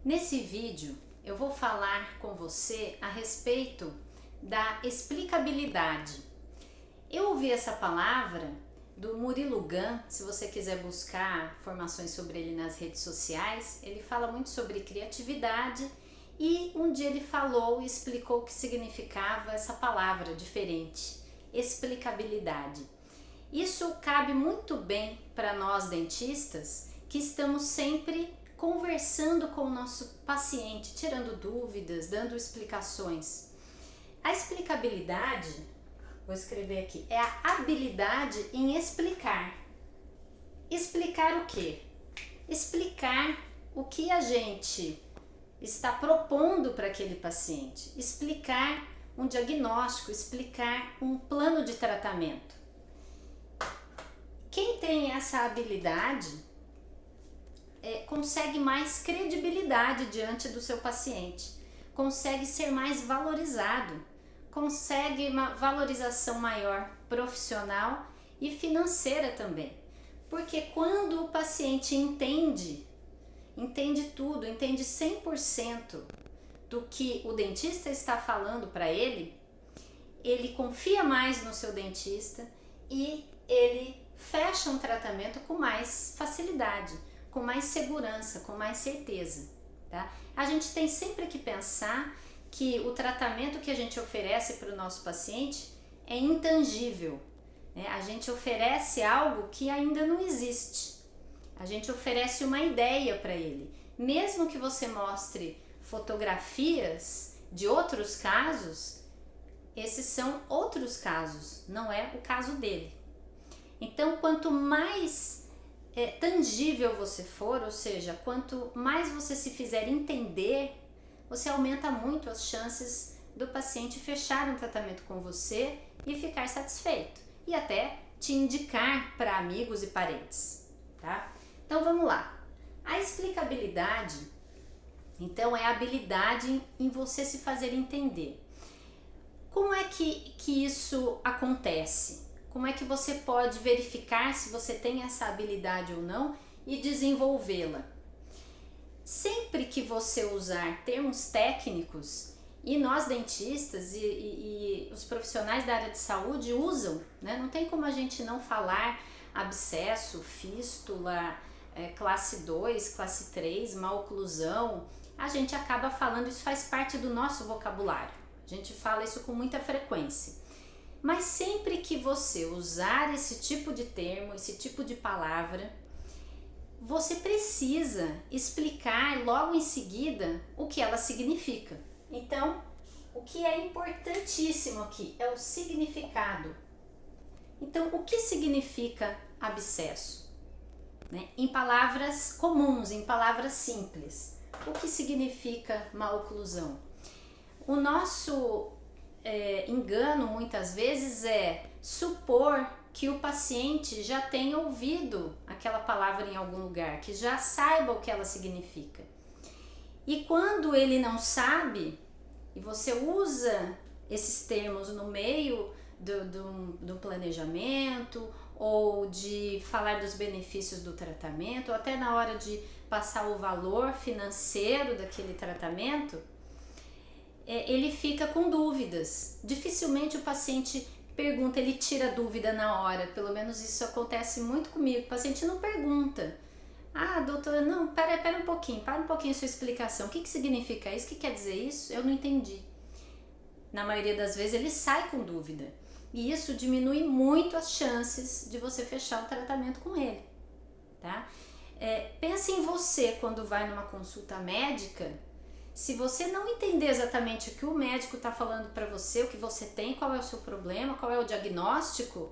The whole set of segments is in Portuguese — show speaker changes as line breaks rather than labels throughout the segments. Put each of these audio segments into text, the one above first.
Nesse vídeo eu vou falar com você a respeito da explicabilidade. Eu ouvi essa palavra do Murilo Gun. Se você quiser buscar informações sobre ele nas redes sociais, ele fala muito sobre criatividade e um dia ele falou e explicou o que significava essa palavra diferente, explicabilidade. Isso cabe muito bem para nós dentistas que estamos sempre conversando com o nosso paciente, tirando dúvidas, dando explicações. A explicabilidade, vou escrever aqui, é a habilidade em explicar. Explicar o quê? Explicar o que a gente está propondo para aquele paciente, explicar um diagnóstico, explicar um plano de tratamento. Quem tem essa habilidade consegue mais credibilidade diante do seu paciente, consegue ser mais valorizado, consegue uma valorização maior profissional e financeira também. Porque quando o paciente entende tudo, entende 100% do que o dentista está falando para ele, ele confia mais no seu dentista e ele fecha um tratamento com mais facilidade, com mais segurança, com mais certeza, tá? A gente tem sempre que pensar que o tratamento que a gente oferece para o nosso paciente é intangível, né? A gente oferece algo que ainda não existe. A gente oferece uma ideia para ele. Mesmo que você mostre fotografias de outros casos, esses são outros casos, não é o caso dele. Então, quanto mais tangível você for, ou seja, quanto mais você se fizer entender, você aumenta muito as chances do paciente fechar um tratamento com você e ficar satisfeito e até te indicar para amigos e parentes, tá? Então vamos lá. A explicabilidade, então, é a habilidade em você se fazer entender. Como é que isso acontece? Como é que você pode verificar se você tem essa habilidade ou não e desenvolvê-la? Sempre que você usar termos técnicos, e nós dentistas e os profissionais da área de saúde usam, né? Não tem como a gente não falar abscesso, fístula, classe 2, classe 3, maloclusão. A gente acaba falando, isso faz parte do nosso vocabulário. A gente fala isso com muita frequência. Mas sempre que você usar esse tipo de termo, esse tipo de palavra, você precisa explicar logo em seguida o que ela significa. Então, o que é importantíssimo aqui é o significado. Então, o que significa abscesso? Né? Em palavras comuns, em palavras simples. O que significa maloclusão? O nosso engano muitas vezes é supor que o paciente já tenha ouvido aquela palavra em algum lugar, que já saiba o que ela significa. E quando ele não sabe, e você usa esses termos no meio do planejamento, ou de falar dos benefícios do tratamento, ou até na hora de passar o valor financeiro daquele tratamento, ele fica com dúvidas. Dificilmente o paciente pergunta, ele tira dúvida na hora. Pelo menos isso acontece muito comigo. O paciente não pergunta. Ah, doutora, não, pera um pouquinho, para um pouquinho a sua explicação. O que significa isso? O que quer dizer isso? Eu não entendi. Na maioria das vezes ele sai com dúvida. E isso diminui muito as chances de você fechar o tratamento com ele, tá? Pense em você quando vai numa consulta médica. Se você não entender exatamente o que o médico está falando para você, o que você tem, qual é o seu problema, qual é o diagnóstico,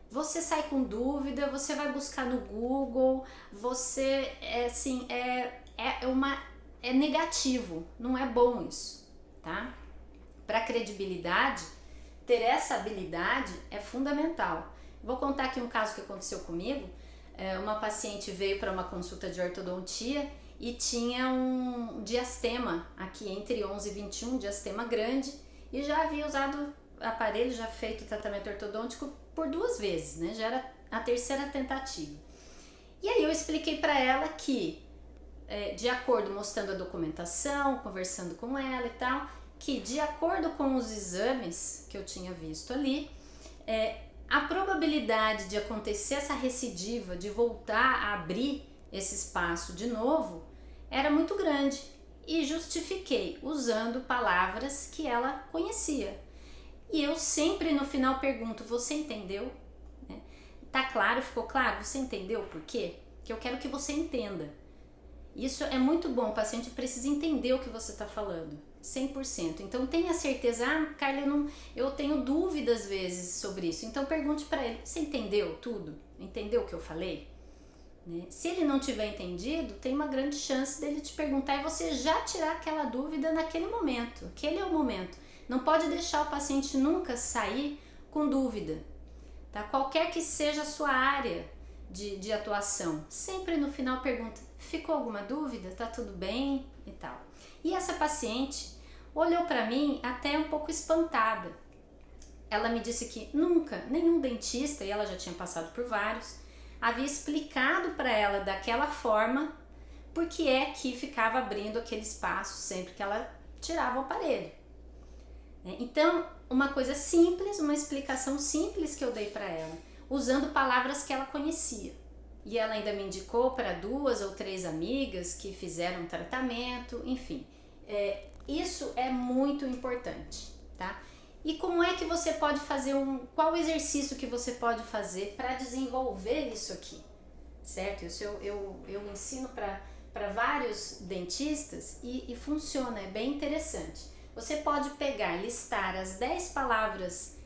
você sai com dúvida, você vai buscar no Google, você é negativo, não é bom isso, tá? Para credibilidade, ter essa habilidade é fundamental. Vou contar aqui um caso que aconteceu comigo. Uma paciente veio para uma consulta de ortodontia e tinha um diastema aqui entre 11 e 21, diastema grande, e já havia usado aparelho, já feito tratamento ortodôntico por 2 vezes, né? Já era a 3ª tentativa. E aí eu expliquei para ela que de acordo, mostrando a documentação, conversando com ela e tal, que de acordo com os exames que eu tinha visto ali, a probabilidade de acontecer essa recidiva, de voltar a abrir esse espaço de novo, era muito grande. E justifiquei usando palavras que ela conhecia. E eu sempre no final pergunto, você entendeu? Tá claro? Ficou claro? Você entendeu por quê? Que eu quero que você entenda. Isso é muito bom, o paciente precisa entender o que você está falando, 100%. Então tenha certeza, Carla, eu tenho dúvidas às vezes sobre isso. Então pergunte para ele, você entendeu tudo? Entendeu o que eu falei? Se ele não tiver entendido, tem uma grande chance dele te perguntar e você já tirar aquela dúvida naquele momento. Aquele é o momento. Não pode deixar o paciente nunca sair com dúvida, tá? Qualquer que seja a sua área de atuação, sempre no final pergunta, ficou alguma dúvida? Tá tudo bem? E tal. E essa paciente olhou para mim até um pouco espantada. Ela me disse que nunca, nenhum dentista, e ela já tinha passado por vários, havia explicado para ela daquela forma porque é que ficava abrindo aquele espaço sempre que ela tirava o aparelho. Então, uma coisa simples, uma explicação simples que eu dei para ela, usando palavras que ela conhecia. E ela ainda me indicou para 2 ou 3 amigas que fizeram tratamento, enfim. Isso é muito importante, tá? E como é que você pode fazer qual exercício que você pode fazer para desenvolver isso aqui, certo? Isso eu ensino para vários dentistas e funciona, é bem interessante. Você pode pegar, listar as 10 palavras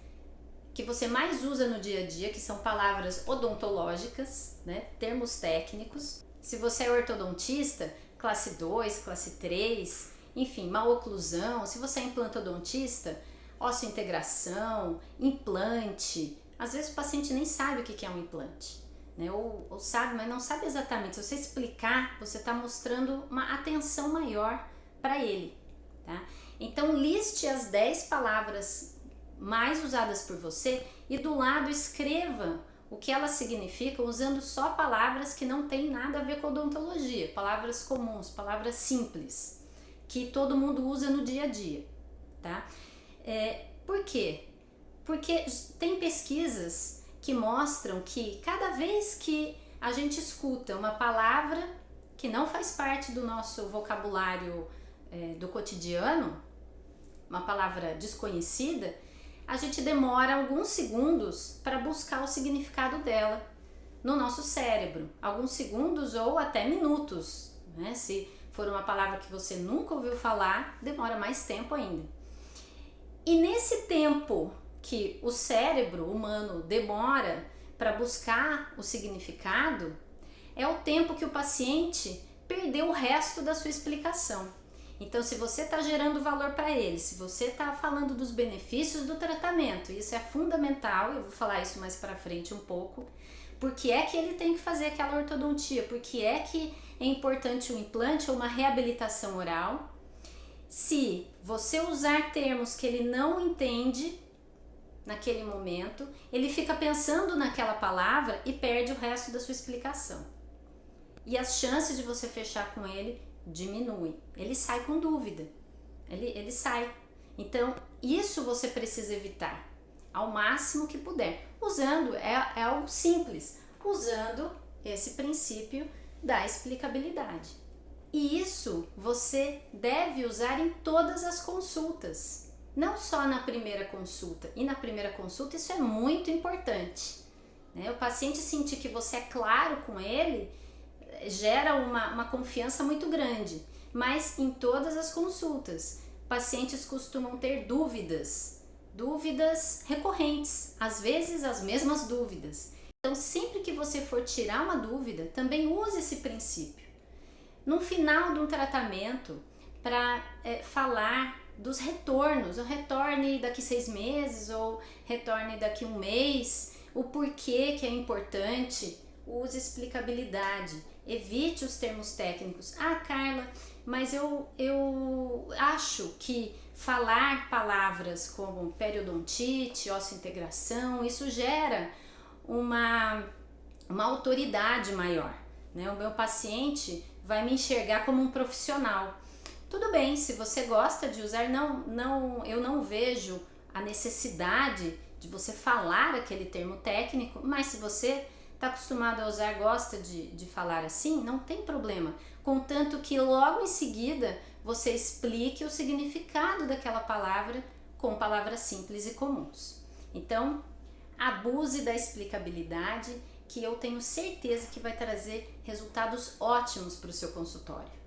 que você mais usa no dia a dia, que são palavras odontológicas, né? Termos técnicos. Se você é ortodontista, classe 2, classe 3, enfim, malooclusão. Se você é implantodontista, osseointegração, implante. Às vezes o paciente nem sabe o que é um implante, né? Ou sabe, mas não sabe exatamente. Se você explicar, você está mostrando uma atenção maior para ele, tá? Então liste as 10 palavras mais usadas por você e do lado escreva o que elas significam usando só palavras que não tem nada a ver com odontologia, palavras comuns, palavras simples, que todo mundo usa no dia a dia, tá? Por quê? Porque tem pesquisas que mostram que cada vez que a gente escuta uma palavra que não faz parte do nosso vocabulário do cotidiano, uma palavra desconhecida, a gente demora alguns segundos para buscar o significado dela no nosso cérebro, alguns segundos ou até minutos, né? Se for uma palavra que você nunca ouviu falar, demora mais tempo ainda. E nesse tempo que o cérebro humano demora para buscar o significado, é o tempo que o paciente perdeu o resto da sua explicação. Então, se você está gerando valor para ele, se você está falando dos benefícios do tratamento, isso é fundamental, eu vou falar isso mais para frente um pouco, porque é que ele tem que fazer aquela ortodontia, porque é que é importante um implante ou uma reabilitação oral. Se você usar termos que ele não entende naquele momento, ele fica pensando naquela palavra e perde o resto da sua explicação. E as chances de você fechar com ele diminuem. Ele sai com dúvida. Ele sai. Então, isso você precisa evitar ao máximo que puder. Usando, é algo simples, usando esse princípio da explicabilidade. E isso você deve usar em todas as consultas, não só na primeira consulta. E na primeira consulta isso é muito importante, né? O paciente sentir que você é claro com ele gera uma confiança muito grande, mas em todas as consultas, pacientes costumam ter dúvidas recorrentes, às vezes as mesmas dúvidas. Então, sempre que você for tirar uma dúvida, também use esse princípio. No final de um tratamento, para falar dos retornos, ou retorne daqui 6 meses, ou retorne daqui 1 mês, o porquê que é importante, use explicabilidade. Evite os termos técnicos. Carla, mas eu acho que falar palavras como periodontite, osseointegração, isso gera uma autoridade maior, né? O meu paciente vai me enxergar como um profissional. Tudo bem, se você gosta de usar, eu não vejo a necessidade de você falar aquele termo técnico, mas se você está acostumado a usar, gosta de falar assim, não tem problema, contanto que logo em seguida você explique o significado daquela palavra com palavras simples e comuns. Então, abuse da explicabilidade, que eu tenho certeza que vai trazer resultados ótimos para o seu consultório.